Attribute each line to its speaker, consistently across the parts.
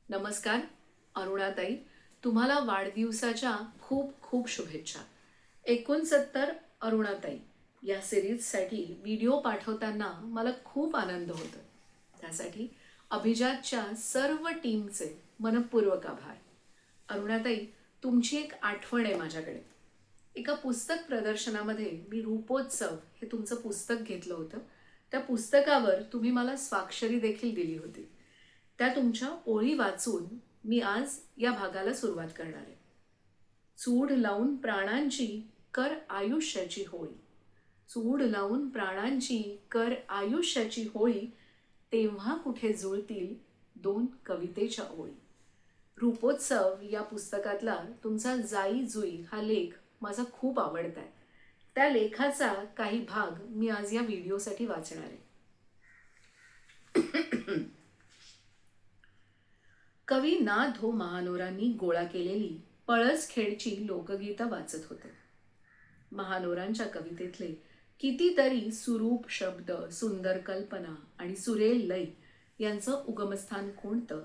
Speaker 1: नमस्कार अरुणाताई, तुम्हाला वाढदिवसाच्या खूप खूप शुभेच्छा. 69 अरुणाताई या सिरीजसाठी व्हिडिओ पाठवताना मला खूप आनंद होतो. त्यासाठी अभिजातच्या सर्व टीमचे मनपूर्वक आभार. अरुणाताई, तुमची एक आठवण आहे माझ्याकडे. एका पुस्तक प्रदर्शनामध्ये मी रूपोत्सव हे तुमचं पुस्तक घेतलं होतं. त्या पुस्तकावर तुम्ही मला स्वाक्षरी देखील दिली होती. त्या तुमच्या ओळी वाचून मी आज या भागाला सुरुवात करणार आहे. चूड लावून प्राणांची कर आयुष्याची होळी, चूड लावून प्राणांची कर आयुष्याची होळी, तेव्हा कुठे जुळतील दोन कवितेच्या ओळी. रूपोत्सव या पुस्तकातला तुमचा जाई जुई हा लेख माझा खूप आवडता आहे. त्या लेखाचा काही भाग मी आज या व्हिडिओसाठी वाचणार आहे. कवी ना धो महानोरांनी गोळा केलेली पळसखेडची लोकगीतं वाचत होते. महानोरांच्या कवितेतले कितीतरी सुरूप शब्द, सुंदर कल्पना आणि सुरेल लय यांचं उगमस्थान कोणतं,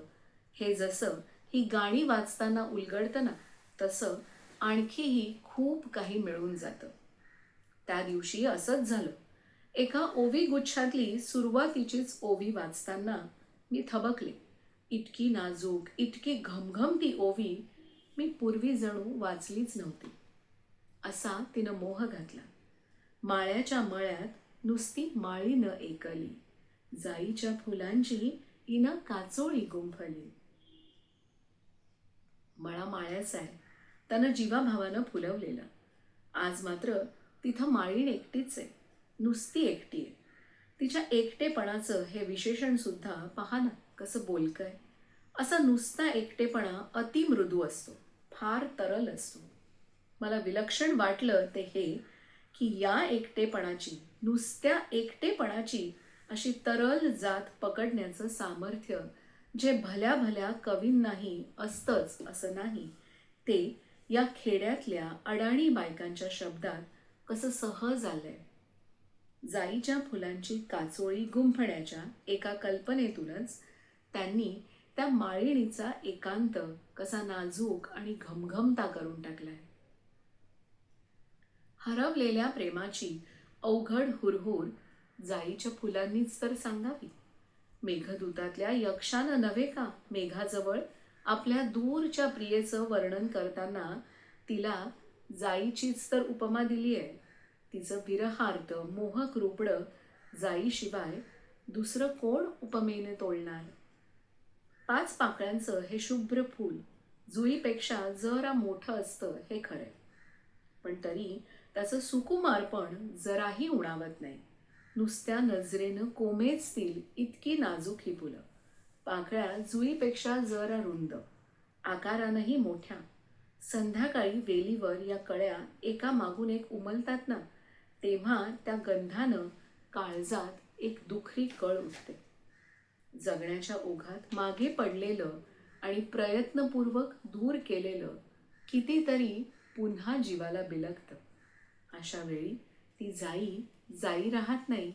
Speaker 1: हे जसं ही गाणी वाचताना उलगडतं ना, तसं आणखीही खूप काही मिळून जातं. त्या दिवशी असंच झालं. एका ओवी गुच्छातली सुरुवातीचीच ओवी वाचताना मी थबकले. इतकी नाजूक, इतकी घमघमती ओवी मी पूर्वी जणू वाचलीच नव्हती. असा तिनं मोह घातला. माळ्याच्या मळ्यात नुसती माळी न एकली, जाईच्या फुलांची हिनं काचोळी गुंफली. मळा माळ्याचा आहे, त्यानं जीवाभावानं फुलवलेला. आज मात्र तिथं माळीण एकटीच आहे, नुसती एकटी आहे. तिच्या एकटेपणाचं हे विशेषण सुद्धा पहा ना कसं बोलकं आहे. असा नुसता एकटेपणा अतिमृदू असतो, फार तरल असतो. मला विलक्षण वाटलं ते हे की या एकटेपणाची, नुसत्या एकटेपणाची अशी तरल जात पकडण्याचं सामर्थ्य जे भल्या भल्या कवींनाही असतंच असं नाही, ते या खेड्यातल्या अडाणी बायकांच्या शब्दात कसं सहज आलंय. जाईच्या फुलांची काचोळी गुंफण्याच्या एका कल्पनेतूनच त्यांनी त्या माळिणीचा एकांत कसा नाजूक आणि घमघमता करून टाकलाय. हरवलेल्या प्रेमाची अवघड हुरहुर जाईच्या फुलांनीच तर सांगावी. मेघदूतातल्या यक्षानं नव्हे का मेघाजवळ आपल्या दूरच्या प्रियेचं वर्णन करताना तिला जाईचीच तर उपमा दिली आहे. तिचं विरहार्थ मोहक रूपडं जाईशिवाय दुसरं कोण उपमेने तोलणार. 5 पाकळ्यांचं हे शुभ्र फूल जुईपेक्षा जरा मोठं असतं हे खरंय, पण तरी त्याचं सुकुमारपण जराही उणावत नाही. नुसत्या नजरेनं कोमेजतील इतकी नाजूक ही फुलं. पाकळ्या जुईपेक्षा जरा रुंद, आकारानंही मोठ्या. संध्याकाळी वेलीवर या कळ्या एका मागून एक उमलतात ना, तेव्हा त्या गंधानं काळजात एक दुखरी कळ उठते. जगण्याच्या ओघात मागे पडलेलं आणि प्रयत्नपूर्वक दूर केलेलं कितीतरी पुन्हा जीवाला बिलगतं. अशा वेळी ती जाई जाई राहत नाही,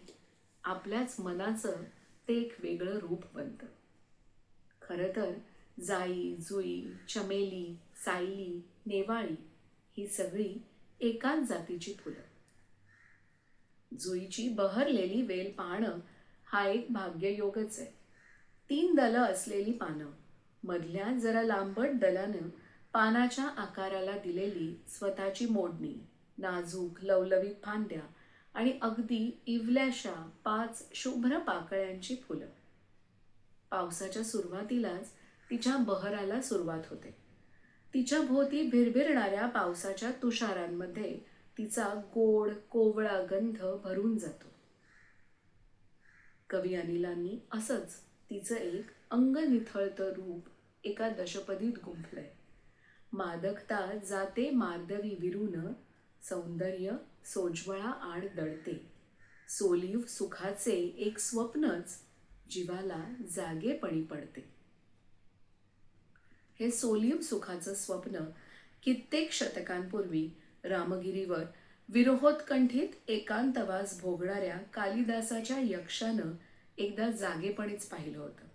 Speaker 1: आपल्याच मनाचं ते एक वेगळं रूप बनतं. खरं तर जाई, जुई, चमेली, सायली, नेवाळी ही सगळी एकाच जातीची फुलं. जुईची बहरलेली वेल पाहणं हा एक भाग्ययोगच आहे. 3 दलं असलेली पानं, मधल्या जरा लांबट दलानं पानाच्या आकाराला दिलेली स्वतःची मोडणी, नाजूक लवलवीत फांद्या आणि अगदी इवल्याशा 5 शुभ्र पाकळ्यांची फुलं. पावसाच्या सुरुवातीलाच तिच्या बहराला सुरुवात होते. तिच्या भोवती भिरभिरणाऱ्या पावसाच्या तुषारांमध्ये तिचा गोड कोवळा गंध भरून जातो. कवी अनिलांनी असंच तिचं एक अंग निथळतं रूप एका दशपदीत गुंफलंय. मादकता जाते मार्दवी विरून, सौंदर्य सोज्वळा आड दडते. सोलीव सुखाचे एक स्वप्नच जीवाला जागेपणी पडते. हे सोलीव सुखाचं स्वप्न कित्येक शतकांपूर्वी रामगिरीवर विरहोत्कंठित एकांतवास भोगणाऱ्या कालिदासाच्या यक्षानं एकदा जागेपणीच पाहिलं होतं.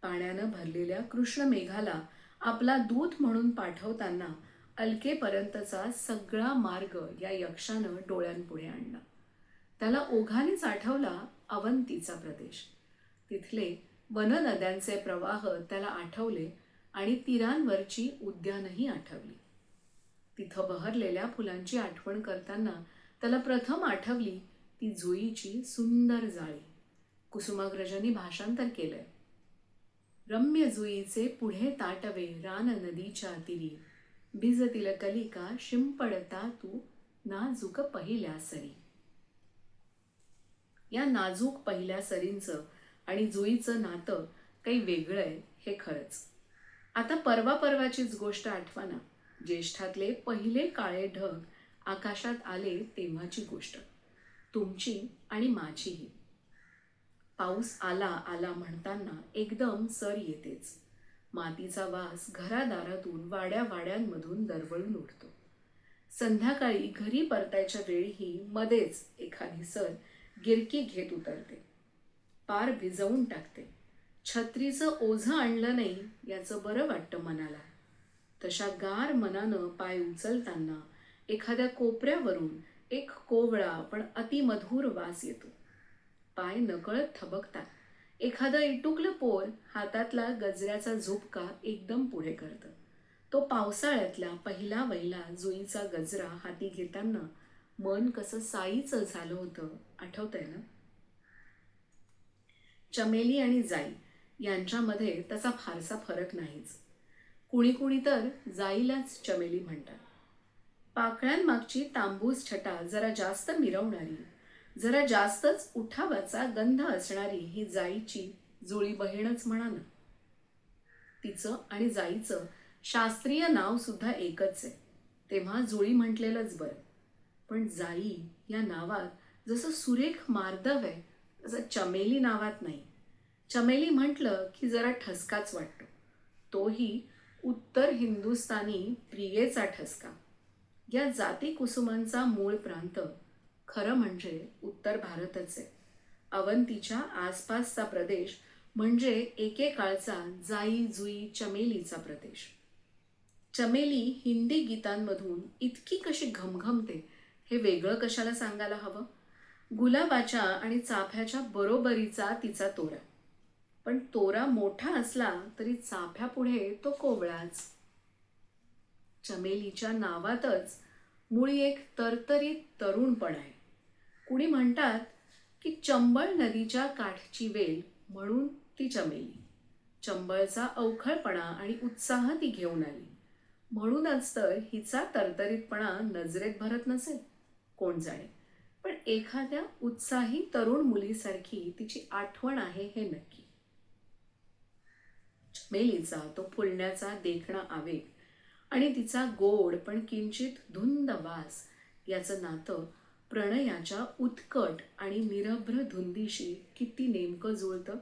Speaker 1: पाण्यानं भरलेल्या कृष्ण मेघाला आपला दूत म्हणून पाठवताना अलकेपर्यंतचा सगळा मार्ग या यक्षानं डोळ्यांपुढे आणला. त्याला ओघानेच आठवला अवंतीचा प्रदेश. तिथले वननद्यांचे प्रवाह त्याला आठवले आणि तीरांवरची उद्यानही आठवली. तिथं बहरलेल्या फुलांची आठवण करताना त्याला प्रथम आठवली ती जुईची सुंदर जाळी. कुसुमाग्रजांनी भाषांतर केलंय. रम्य जुईचे पुढे ताटवे रान नदीच्या तीरी, भिजतील कलिका शिंपडता तू नाजूक पहिल्या सरी. या नाजूक पहिल्या सरींचं आणि जुईचं नातं काही वेगळं आहे हे खरंच. आता परवाचीच गोष्ट आठवाना. ज्येष्ठातले पहिले काळे ढग आकाशात आले तेव्हाची गोष्ट, तुमची आणि माझीही. पाऊस आला आला म्हणताना एकदम सर येतेच. मातीचा वास घरादारातून वाड्या वाड्यांमधून दरवळून उठतो. संध्याकाळी घरी परतायच्या वेळीही मध्येच एखादी सर गिरकी घेत उतरते, पार भिजवून टाकते. छत्रीचं ओझं आणलं नाही याचं बरं वाटतं मनाला. तशा गार मनानं पाय उचलताना एखाद्या कोपऱ्यावरून एक कोवळा पण अतिमधुर वास येतो. पाय नकळत थबकतात. एखादं इटुकलं पोर हातातला गजऱ्याचा झुपका एकदम पुढे करतं. तो पावसाळ्यातला पहिला वहिला जुईचा गजरा हाती घेताना मन कसं साईचं झालं होतं आठवतंय ना? चमेली आणि जाई यांच्यामध्ये तसा फारसा फरक नाहीच. कुणी कुणी तर जाईलाच चमेली म्हणतात. पाकळ्यांमागची तांबूस छटा जरा जास्त मिरवणारी, जरा जास्तच उठावाचा गंध असणारी ही जाईची जुळी बहीणच म्हणा ना. तिचं आणि जाईचं शास्त्रीय नाव सुद्धा एकच आहे, तेव्हा जुळी म्हटलेलंच बरं. पण जाई या नावात जसं सुरेख मार्दव आहे तसं चमेली नावात नाही. चमेली म्हटलं की जरा ठसकाच वाटतो, तोही उत्तर हिंदुस्थानी प्रियेचा ठसका. या जाती कुसुमांचा मूळ प्रांत खरं म्हणजे उत्तर भारतच आहे. अवंतीच्या आसपासचा प्रदेश म्हणजे एकेकाळचा जाई जुई चमेलीचा प्रदेश. चमेली हिंदी गीतांमधून इतकी कशी घमघमते हे वेगळं कशाला सांगायला हवं. गुलाबाच्या आणि चाफ्याच्या बरोबरीचा तिचा तोरा, पण तोरा मोठा असला तरी चाफ्यापुढे तो कोवळाच. चमेलीच्या नावातच मुळी एक तरतरीत तरुणपण आहे. कुणी म्हणतात की चंबळ नदीच्या काठची वेल म्हणून ती चमेली. चंबळचा अवखळपणा आणि उत्साह ती घेऊन आली, म्हणूनच तर हिचा तरतरीतपणा नजरेत भरत नसेल, कोण जाणे. पण एखाद्या उत्साही तरुण मुलीसारखी तिची आठवण आहे हे नक्की. चमेलीचा तो फुलण्याचा देखणा आवेग आणि तिचा गोड पण किंचित धुंद वास याचं नातं प्रणयाच्या उत्कट आणि निरभ्र धुंदीशी किती नेमकं जुळतं.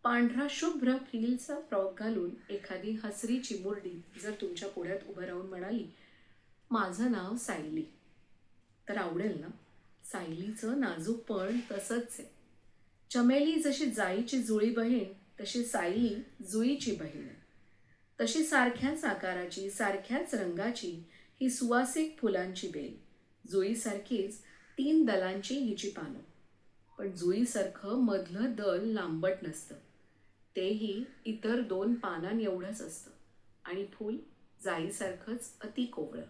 Speaker 1: पांढरा शुभ्र फ्रिलचा फ्रॉक घालून एखादी हसरी चिमुरडी जर तुमच्या पुढ्यात उभं राहून म्हणाली, माझं नाव सायली, तर आवडेल ना? सायलीचं नाजूकपण तसंच आहे. चमेली जशी जाईची जुळी बहीण तशी सायली जुईची बहीण आहे. तशी सारख्याच आकाराची सारख्याच रंगाची ही सुवासिक फुलांची बेल. जुईसारखीच 3 दलांची हिची पानं. पण जुईसारखं मधलं दल लांबट नसतं, तेही इतर 2 पानांएवढंच असतं. आणि फूल जाईसारखंच अति कोवळं.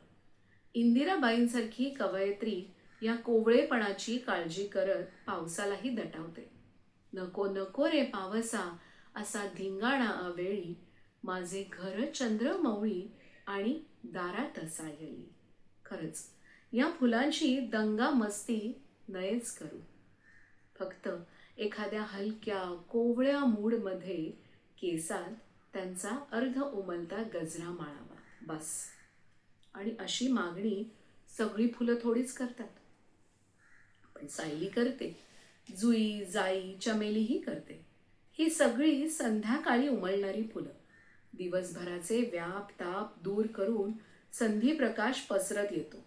Speaker 1: इंदिराबाईंसारखी कवयित्री या कोवळेपणाची काळजी करत पावसालाही दटावते. नको नको रे पावसा असा धिंगाणा अवेळी, माझे घर चंद्रमौळी आणि दारात सायली. खरंच या फुलांची दंगा मस्ती नयेच करू. फक्त एखाद्या हलक्या कोवळ्या मूडमध्ये केसात त्यांचा अर्ध उमलता गजरा माळावा, बस. आणि अशी मागणी सगळी फुलं थोडीच करतात. पण सायली करते, जुई, जाई, चमेलीही करते. ही सगळी संध्याकाळी उमलणारी फुलं दिवसभराचे व्याप ताप दूर करून संधी प्रकाश पसरत येतो.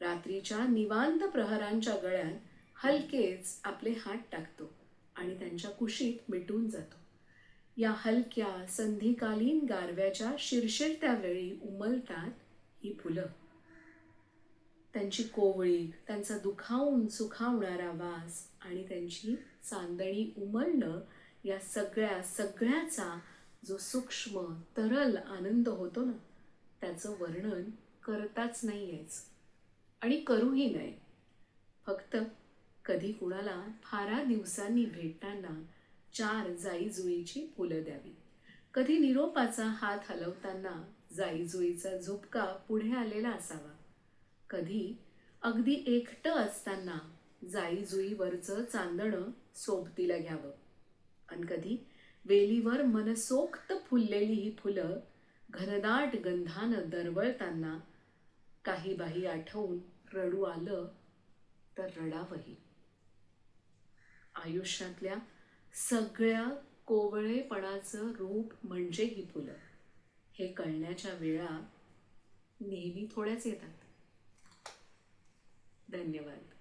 Speaker 1: रात्रीच्या निवांत प्रहरांच्या गळ्यात हलकेच आपले हात टाकतो आणि त्यांच्या कुशीत मिटून जातो. या हलक्या संधिकालीन गारव्याच्या शिरशिरत्या वेळी उमलतात ही फुलं. त्यांची कोवळी, त्यांचा दुखावून सुखावणारा वास आणि त्यांची चांदणी उमलणं, या सगळ्याचा जो सूक्ष्म तरल आनंद होतो ना, त्याचं वर्णन करताच नाही यायचं आणि करूही नये. फक्त कधी कुणाला फारा दिवसांनी भेटताना 4 जाईजुईची फुलं द्यावी. कधी निरोपाचा हात हलवताना जाईजुईचा झुपका पुढे आलेला असावा. कधी अगदी एकटं असताना जाईजुईवरचं चांदणं सोबतीला घ्यावं. आणि कधी वेलीवर मनसोक्त फुललेली ही फुलं घनदाट गंधानं दरवळताना काही बाही आठवून रडू आलं तर रडावंही. आयुष्यातल्या सगळ्या कोवळेपणाचं रूप म्हणजे ही फुलं. हे कळण्याच्या वेळा नेहमी थोड्याच येतात. धन्यवाद.